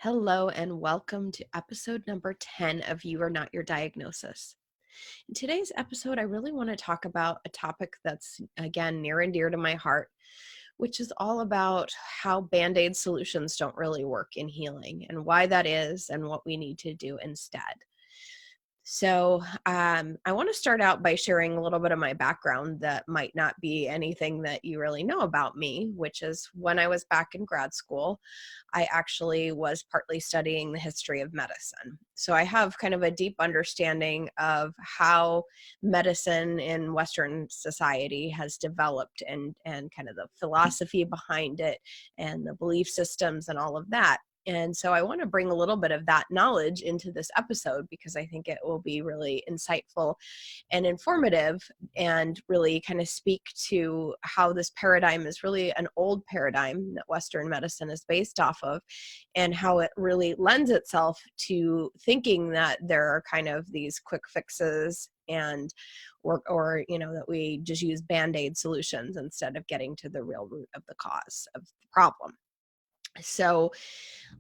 Hello, and welcome to episode number 10 of You Are Not Your Diagnosis. In today's episode, I really want to talk about a topic that's, again, near and dear to my heart, which is all about how band aid solutions don't really work in healing and why that is and what we need to do instead. I want to start out by sharing a little bit of my background that might not be anything that you really know about me, which is when I was back in grad school, I actually was partly studying the history of medicine. So I have kind of a deep understanding of how medicine in Western society has developed and kind of the philosophy behind it and the belief systems and all of that. And so I want to bring a little bit of that knowledge into this episode because I think it will be really insightful and informative and really kind of speak to how this paradigm is really an old paradigm that Western medicine is based off of and how it really lends itself to thinking that there are kind of these quick fixes and or that we just use band-aid solutions instead of getting to the real root of the cause of the problem. So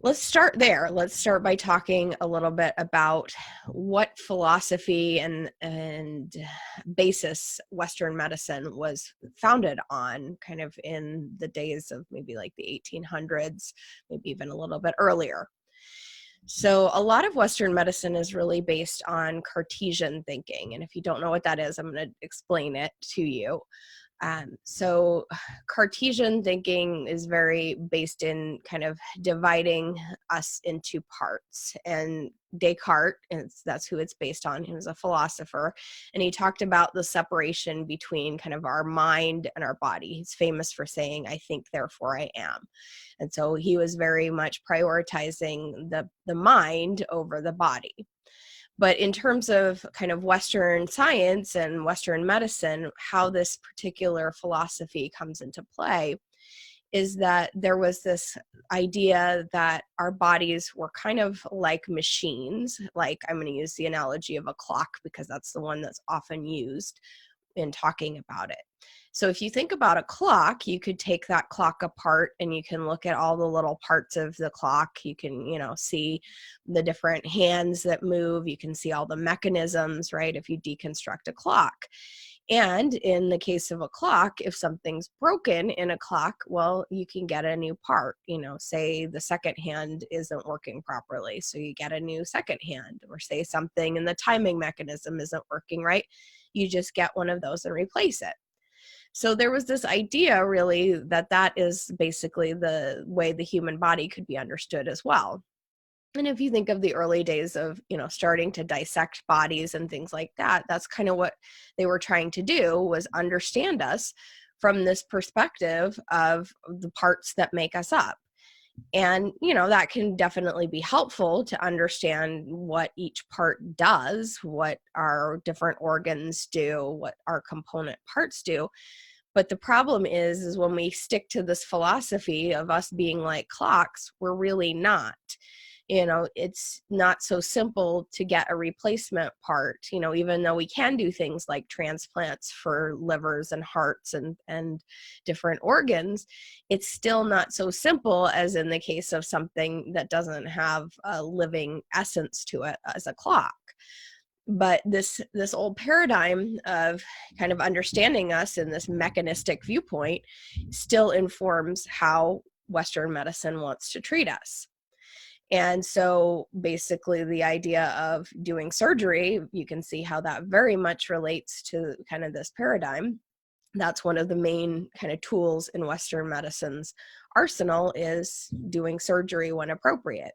let's start there. Let's start by talking a little bit about what philosophy and basis Western medicine was founded on, kind of in the days of maybe like the 1800s, maybe even a little bit earlier. So a lot of Western medicine is really based on Cartesian thinking. And if you don't know what that is, I'm going to explain it to you. So Cartesian thinking is very based in kind of dividing us into parts. And Descartes, that's who it's based on, he was a philosopher, and he talked about the separation between kind of our mind and our body. He's famous for saying, "I think, therefore I am." And so he was very much prioritizing the mind over the body. But in terms of kind of Western science and Western medicine, how this particular philosophy comes into play is that there was this idea that our bodies were kind of like machines. Like, I'm going to use the analogy of a clock because that's the one that's often used in talking about it. So if you think about a clock, you could take that clock apart and you can look at all the little parts of the clock. You can, see the different hands that move. You can see all the mechanisms, right? If you deconstruct a clock. And in the case of a clock, if something's broken in a clock, well, you can get a new part. Say the second hand isn't working properly, so you get a new second hand, or say something in the timing mechanism isn't working right, you just get one of those and replace it. So there was this idea really that is basically the way the human body could be understood as well. And if you think of the early days of, starting to dissect bodies and things like that, that's kind of what they were trying to do, was understand us from this perspective of the parts that make us up. And, that can definitely be helpful to understand what each part does, what our different organs do, what our component parts do. But the problem is when we stick to this philosophy of us being like clocks, we're really not. It's not so simple to get a replacement part, even though we can do things like transplants for livers and hearts and different organs. It's still not so simple as in the case of something that doesn't have a living essence to it as a clock. But this old paradigm of kind of understanding us in this mechanistic viewpoint still informs how Western medicine wants to treat us. And so basically the idea of doing surgery, you can see how that very much relates to kind of this paradigm. That's one of the main kind of tools in Western medicine's arsenal, is doing surgery when appropriate.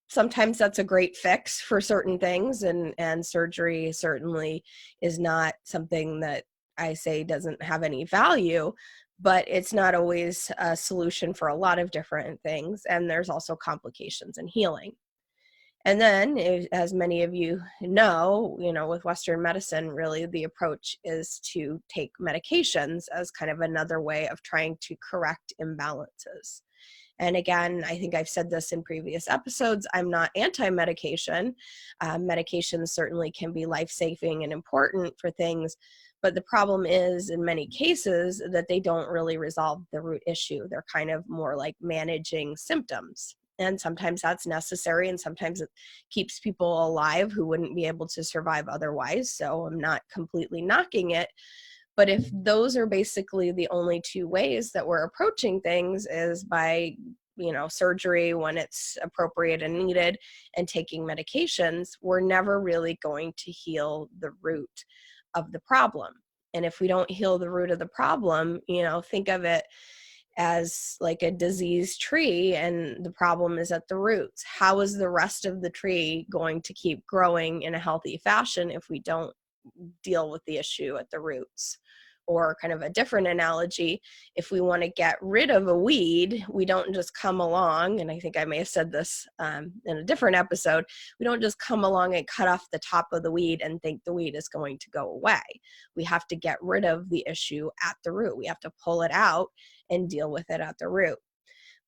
Sometimes that's a great fix for certain things, and surgery certainly is not something that I say doesn't have any value, but it's not always a solution for a lot of different things, and there's also complications in healing. And then, as many of you know, with Western medicine, really the approach is to take medications as kind of another way of trying to correct imbalances. And again, I think I've said this in previous episodes, I'm not anti-medication. Medications certainly can be life-saving and important for things, but the problem is in many cases that they don't really resolve the root issue. They're kind of more like managing symptoms. And sometimes that's necessary, and sometimes it keeps people alive who wouldn't be able to survive otherwise. So I'm not completely knocking it. But if those are basically the only two ways that we're approaching things, is by, surgery when it's appropriate and needed, and taking medications, we're never really going to heal the root of the problem. And if we don't heal the root of the problem, think of it as like a diseased tree, and the problem is at the roots. How is the rest of the tree going to keep growing in a healthy fashion if we don't deal with the issue at the roots? Or kind of a different analogy, if we want to get rid of a weed, we don't just come along, and I think I may have said this in a different episode, we don't just come along and cut off the top of the weed and think the weed is going to go away. We have to get rid of the issue at the root. We have to pull it out and deal with it at the root.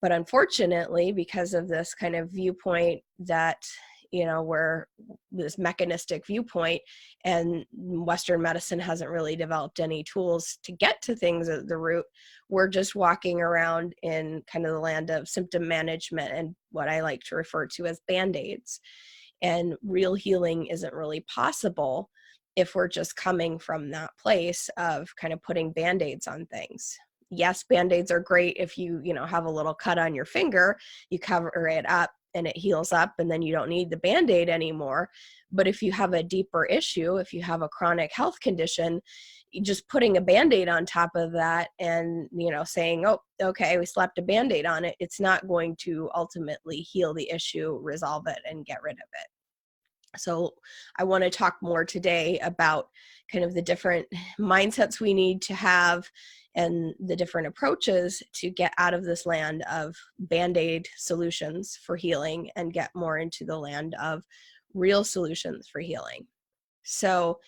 But unfortunately, because of this kind of viewpoint that, we're this mechanistic viewpoint, and Western medicine hasn't really developed any tools to get to things at the root, we're just walking around in kind of the land of symptom management and what I like to refer to as Band-Aids. And real healing isn't really possible if we're just coming from that place of kind of putting Band-Aids on things. Yes, Band-Aids are great if you have a little cut on your finger, you cover it up and it heals up, and then you don't need the Band-Aid anymore. But if you have a deeper issue, if you have a chronic health condition, just putting a Band-Aid on top of that and, saying, oh, okay, we slapped a Band-Aid on it, it's not going to ultimately heal the issue, resolve it, and get rid of it. So I want to talk more today about kind of the different mindsets we need to have and the different approaches to get out of this land of Band-Aid solutions for healing and get more into the land of real solutions for healing. So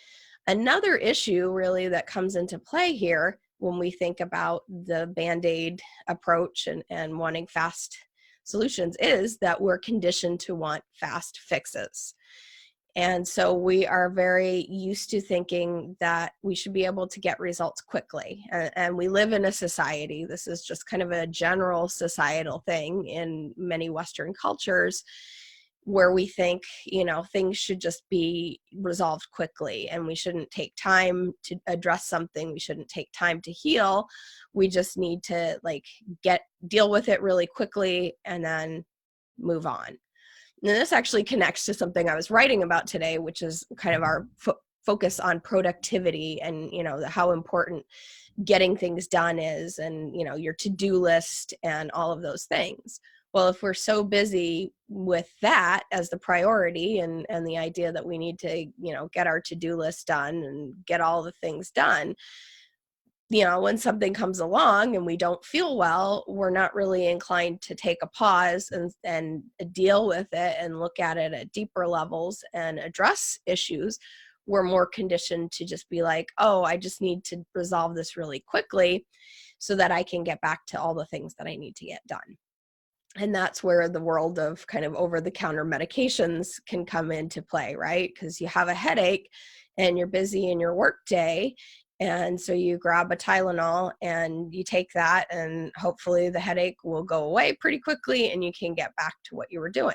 another issue really that comes into play here when we think about the Band-Aid approach and wanting fast solutions is that we're conditioned to want fast fixes. And so we are very used to thinking that we should be able to get results quickly. And we live in a society, this is just kind of a general societal thing in many Western cultures, where we think, things should just be resolved quickly, and we shouldn't take time to address something. We shouldn't take time to heal. We just need to deal with it really quickly and then move on. And this actually connects to something I was writing about today, which is kind of our focus on productivity and, how important getting things done is, and, your to-do list and all of those things. Well, if we're so busy with that as the priority and the idea that we need to, get our to-do list done and get all the things done, when something comes along and we don't feel well, we're not really inclined to take a pause and deal with it and look at it at deeper levels and address issues. We're more conditioned to just be like, oh, I just need to resolve this really quickly so that I can get back to all the things that I need to get done. And that's where the world of kind of over-the-counter medications can come into play, right? Because you have a headache and you're busy in your work day, and so you grab a Tylenol and you take that, and hopefully the headache will go away pretty quickly and you can get back to what you were doing.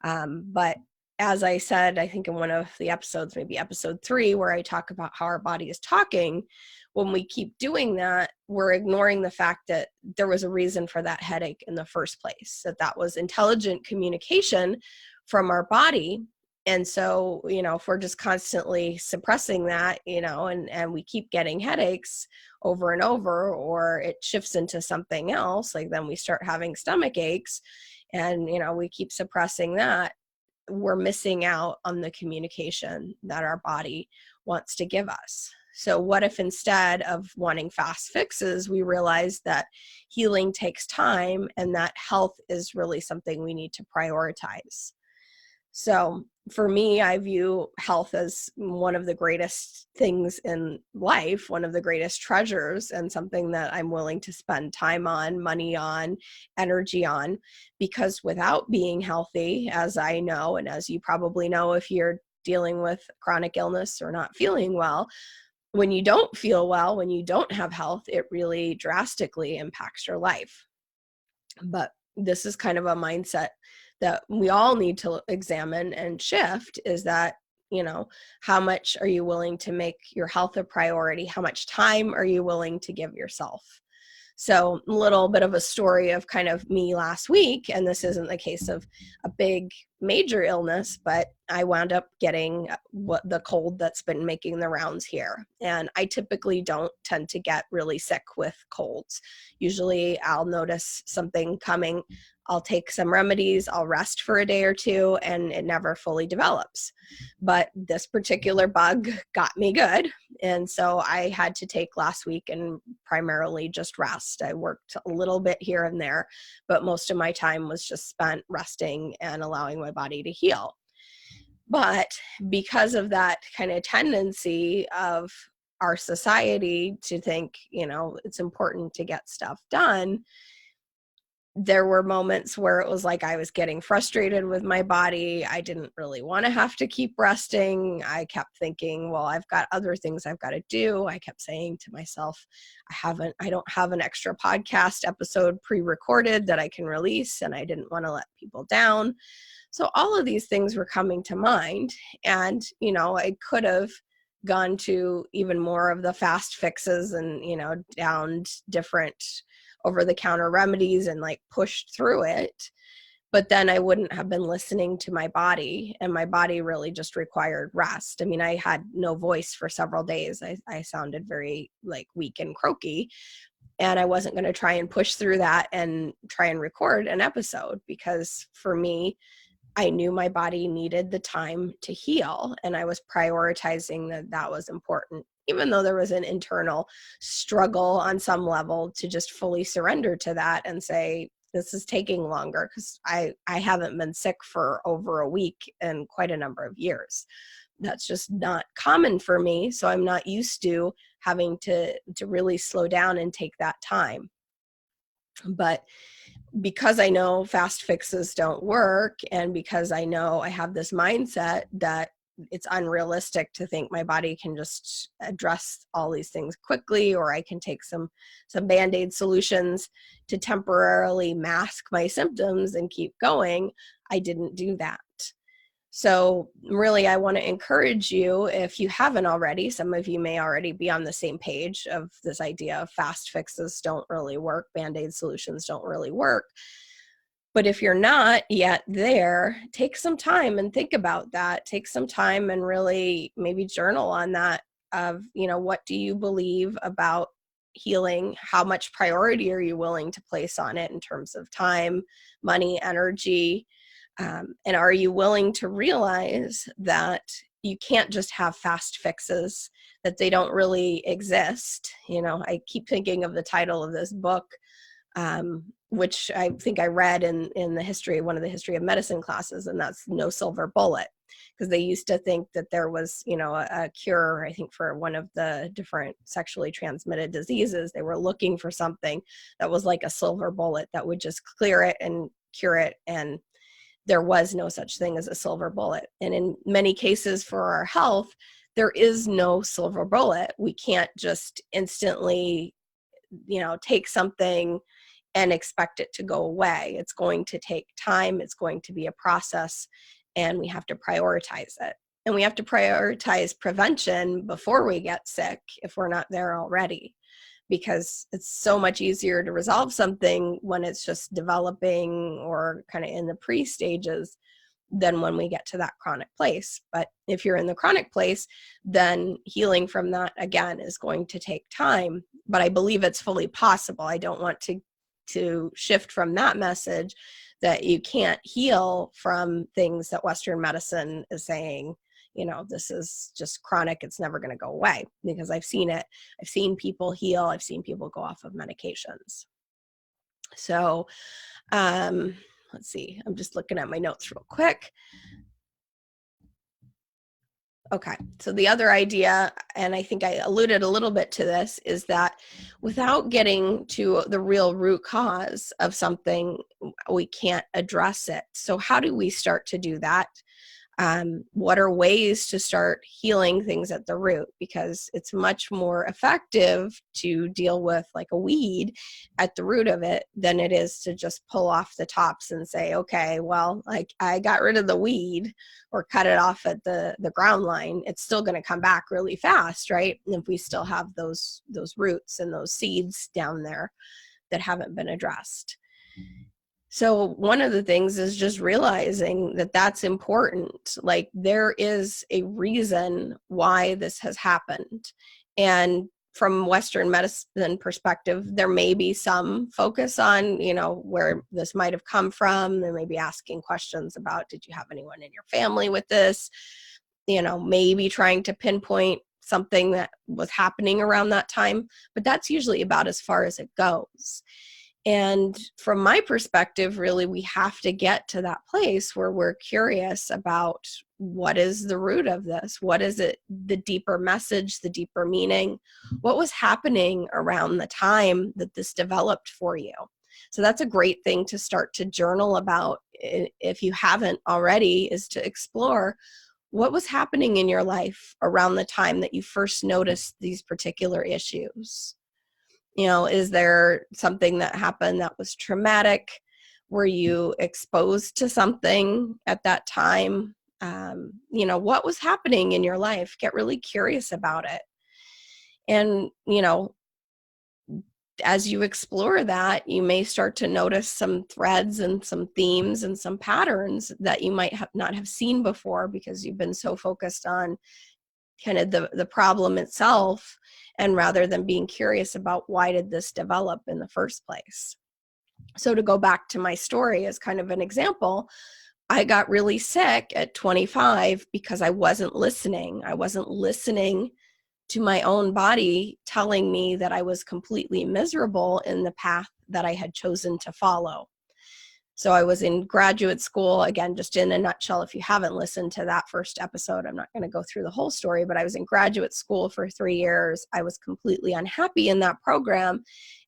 But as I said, I think in one of the episodes, maybe episode 3, where I talk about how our body is talking, when we keep doing that, we're ignoring the fact that there was a reason for that headache in the first place, that was intelligent communication from our body. And so, if we're just constantly suppressing that, and we keep getting headaches over and over, or it shifts into something else, then we start having stomach aches and, we keep suppressing that, we're missing out on the communication that our body wants to give us. So what if instead of wanting fast fixes, we realize that healing takes time and that health is really something we need to prioritize? So for me, I view health as one of the greatest things in life, one of the greatest treasures, and something that I'm willing to spend time on, money on, energy on, because without being healthy, as I know, and as you probably know if you're dealing with chronic illness or not feeling well, when you don't feel well, when you don't have health, it really drastically impacts your life. But this is kind of a mindset that we all need to examine and shift, is that, how much are you willing to make your health a priority? How much time are you willing to give yourself? So a little bit of a story of kind of me last week, and this isn't the case of a big major illness, but I wound up getting the cold that's been making the rounds here. And I typically don't tend to get really sick with colds. Usually I'll notice something coming, I'll take some remedies, I'll rest for a day or two, and it never fully develops. But this particular bug got me good. And so I had to take last week and primarily just rest. I worked a little bit here and there, but most of my time was just spent resting and allowing my body to heal. But because of that kind of tendency of our society to think, it's important to get stuff done, there were moments where it was like I was getting frustrated with my body. I didn't really want to have to keep resting. I kept thinking, well, I've got other things I've got to do. I kept saying to myself, I don't have an extra podcast episode pre-recorded that I can release, and I didn't want to let people down. So all of these things were coming to mind, and, I could have gone to even more of the fast fixes and, downed different over-the-counter remedies and like pushed through it. But then I wouldn't have been listening to my body, and my body really just required rest. I mean, I had no voice for several days. I sounded very like weak and croaky, and I wasn't going to try and push through that and try and record an episode, because for me, I knew my body needed the time to heal, and I was prioritizing that was important, even though there was an internal struggle on some level to just fully surrender to that and say, this is taking longer, because I haven't been sick for over a week in quite a number of years. That's just not common for me, so I'm not used to having to really slow down and take that time. But because I know fast fixes don't work, and because I know I have this mindset that it's unrealistic to think my body can just address all these things quickly, or I can take some Band-Aid solutions to temporarily mask my symptoms and keep going, I didn't do that. So really, I want to encourage you, if you haven't already, some of you may already be on the same page of this idea of fast fixes don't really work, Band-Aid solutions don't really work. But if you're not yet there, take some time and think about that. Take some time and really maybe journal on that of, what do you believe about healing? How much priority are you willing to place on it in terms of time, money, energy? And are you willing to realize that you can't just have fast fixes, that they don't really exist? I keep thinking of the title of this book, which I think I read in one of the history of medicine classes, and that's No Silver Bullet, because they used to think that there was, a cure, I think, for one of the different sexually transmitted diseases. They were looking for something that was like a silver bullet that would just clear it and cure it, and there was no such thing as a silver bullet. And in many cases for our health, there is no silver bullet. We can't just instantly, take something and expect it to go away. It's going to take time. It's going to be a process, and we have to prioritize it. And we have to prioritize prevention before we get sick if we're not there already, because it's so much easier to resolve something when it's just developing or kind of in the pre-stages than when we get to that chronic place. But if you're in the chronic place, then healing from that, again, is going to take time. But I believe it's fully possible. I don't want to shift from that message that you can't heal from things that Western medicine is saying, this is just chronic, it's never going to go away, because I've seen it. I've seen people heal. I've seen people go off of medications. So let's see. I'm just looking at my notes real quick. Okay, so the other idea, and I think I alluded a little bit to this, is that without getting to the real root cause of something, we can't address it. So how do we start to do that? What are ways to start healing things at the root? Because it's much more effective to deal with like a weed at the root of it than it is to just pull off the tops and say, okay, well, like I got rid of the weed or cut it off at the ground line. It's still going to come back really fast, right? And if we still have those roots and those seeds down there that haven't been addressed. So one of the things is just realizing that that's important. Like there is a reason why this has happened. And from Western medicine perspective, there may be some focus on, where this might have come from. They may be asking questions about, did you have anyone in your family with this? Maybe trying to pinpoint something that was happening around that time. But that's usually about as far as it goes. And from my perspective, really, we have to get to that place where we're curious about what is the root of this? What is it, the deeper message, the deeper meaning? What was happening around the time that this developed for you? So that's a great thing to start to journal about, if you haven't already, is to explore what was happening in your life around the time that you first noticed these particular issues. Is there something that happened that was traumatic? Were you exposed to something at that time? What was happening in your life? Get really curious about it. And, as you explore that, you may start to notice some threads and some themes and some patterns that you might not have seen before because you've been so focused on kind of the problem itself, and rather than being curious about why did this develop in the first place. So to go back to my story as kind of an example, I got really sick at 25 because I wasn't listening. I wasn't listening to my own body telling me that I was completely miserable in the path that I had chosen to follow. So I was in graduate school, again, just in a nutshell, if you haven't listened to that first episode, I'm not going to go through the whole story, but I was in graduate school for 3 years. I was completely unhappy in that program,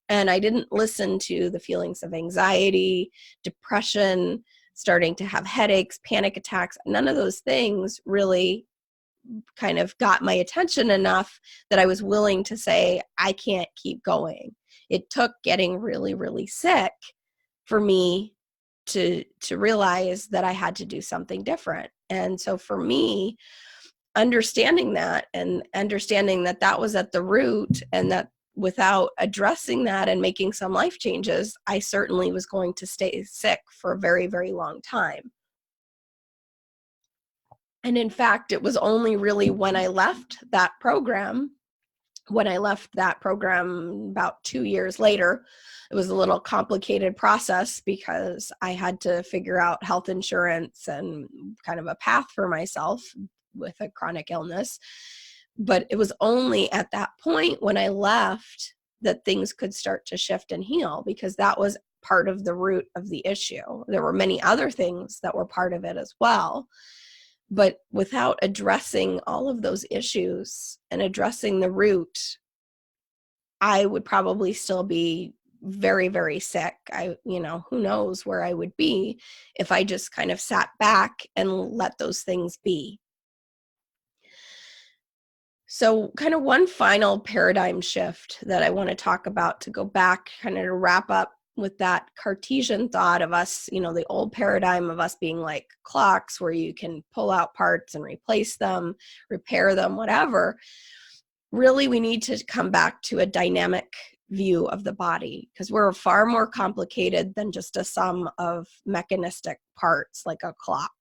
and I didn't listen to the feelings of anxiety, depression, starting to have headaches, panic attacks. None of those things really kind of got my attention enough that I was willing to say, I can't keep going. It took getting really, really sick for me to realize that I had to do something different. And so for me, understanding that and understanding that that was at the root, and that without addressing that and making some life changes, I certainly was going to stay sick for a very, very long time. And in fact, it was only really when I left that program about 2 years later. It was a little complicated process because I had to figure out health insurance and kind of a path for myself with a chronic illness. But it was only at that point when I left that things could start to shift and heal, because that was part of the root of the issue. There were many other things that were part of it as well. But without addressing all of those issues and addressing the root, I would probably still be very, very sick. Who knows where I would be if I just kind of sat back and let those things be. So kind of one final paradigm shift that I want to talk about to go back, kind of to wrap up with that Cartesian thought of us, the old paradigm of us being like clocks where you can pull out parts and replace them, repair them, whatever. Really, we need to come back to a dynamic view of the body, because we're far more complicated than just a sum of mechanistic parts like a clock.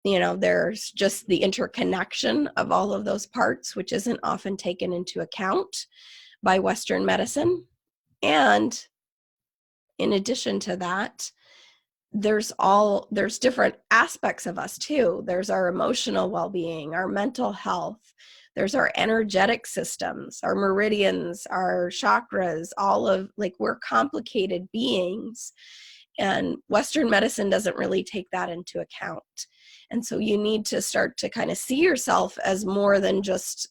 There's just the interconnection of all of those parts, which isn't often taken into account by Western medicine. And in addition to that, there's different aspects of us too. There's our emotional well-being, our mental health, there's our energetic systems, our meridians, our chakras, we're complicated beings. And Western medicine doesn't really take that into account. And so you need to start to kind of see yourself as more than just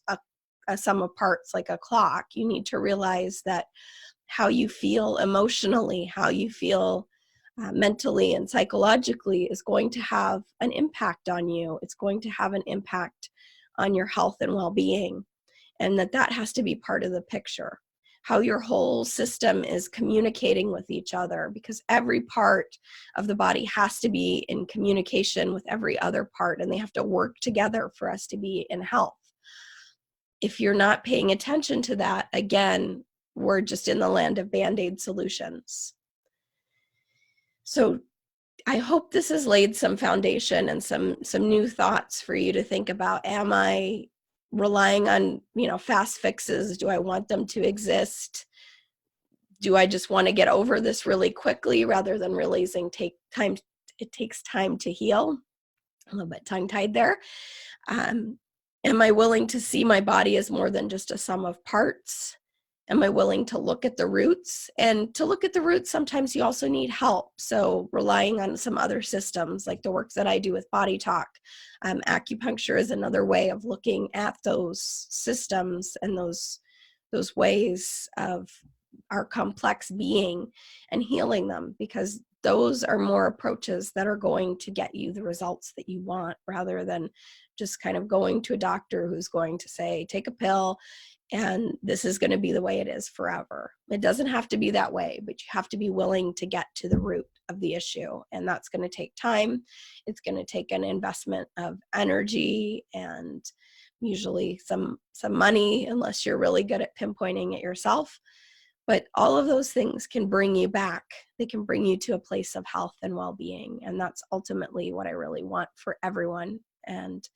a sum of parts like a clock. You need to realize that how you feel emotionally, how you feel mentally and psychologically is going to have an impact on you. It's going to have an impact on your health and well-being, and that has to be part of the picture. How your whole system is communicating with each other, because every part of the body has to be in communication with every other part, and they have to work together for us to be in health. If you're not paying attention to that, again, we're just in the land of Band-Aid solutions. So I hope this has laid some foundation and some new thoughts for you to think about. Am I relying on, fast fixes? Do I want them to exist? Do I just want to get over this really quickly rather than realizing it takes time to heal? A little bit tongue-tied there. Am I willing to see my body as more than just a sum of parts? Am I willing to look at the roots? And to look at the roots, sometimes you also need help. So relying on some other systems, like the work that I do with Body Talk. Acupuncture is another way of looking at those systems and those ways of our complex being and healing them, because those are more approaches that are going to get you the results that you want, rather than just kind of going to a doctor who's going to say, take a pill, and this is going to be the way it is forever. It doesn't have to be that way, but you have to be willing to get to the root of the issue. And that's going to take time. It's going to take an investment of energy and usually some money, unless you're really good at pinpointing it yourself. But all of those things can bring you back. They can bring you to a place of health and well-being. And that's ultimately what I really want for everyone. And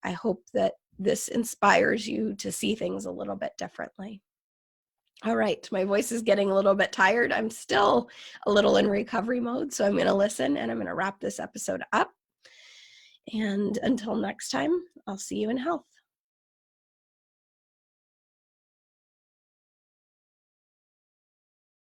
I hope that this inspires you to see things a little bit differently. All right, my voice is getting a little bit tired. I'm still a little in recovery mode, so I'm going to listen and I'm going to wrap this episode up. And until next time, I'll see you in health.